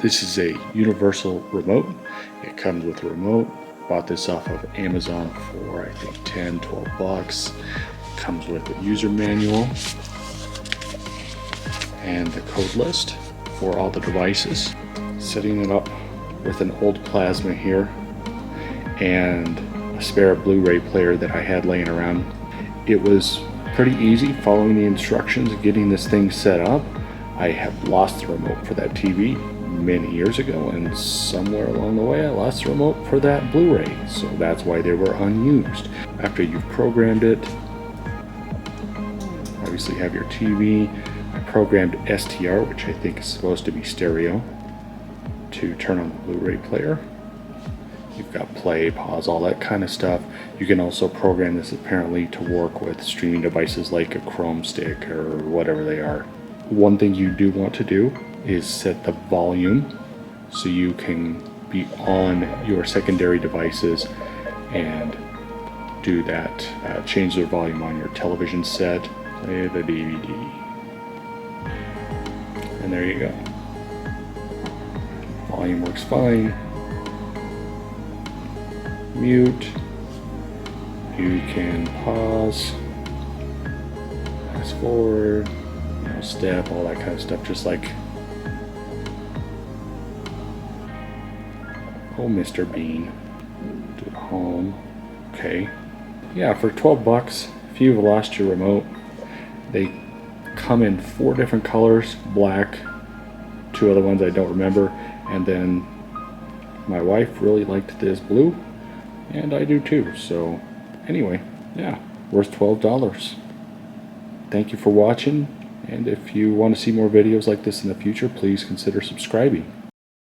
This is a universal remote. It comes with a remote. Bought this off of Amazon for I think 10, 12 bucks. Comes with a user manual and the code list for all the devices. Setting it up with an old plasma here and a spare Blu-ray player that I had laying around. It was pretty easy following the instructions and getting this thing set up. I have lost the remote for that TV many years ago, and somewhere along the way I lost the remote for that Blu-ray, so that's why they were unused. After you've programmed it, obviously have your TV. I programmed STR, which I think is supposed to be stereo, to turn on the Blu-ray player. You've got play, pause, all that kind of stuff. You can also program this apparently to work with streaming devices like a Chrome stick or whatever they are. One thing you do want to do is set the volume so you can be on your secondary devices and do that. Change the volume on your television set, play the DVD, and there you go. Volume works fine. Mute. You can pause, fast forward, step, all that kind of stuff, just like Mr. Bean. Do it home. Okay. Yeah, for 12 bucks, if you've lost your remote, they come in 4 different colors, black, 2 other ones I don't remember, and then my wife really liked this blue, and I do too. So anyway, yeah, worth $12. Thank you for watching, and if you want to see more videos like this in the future, please consider subscribing.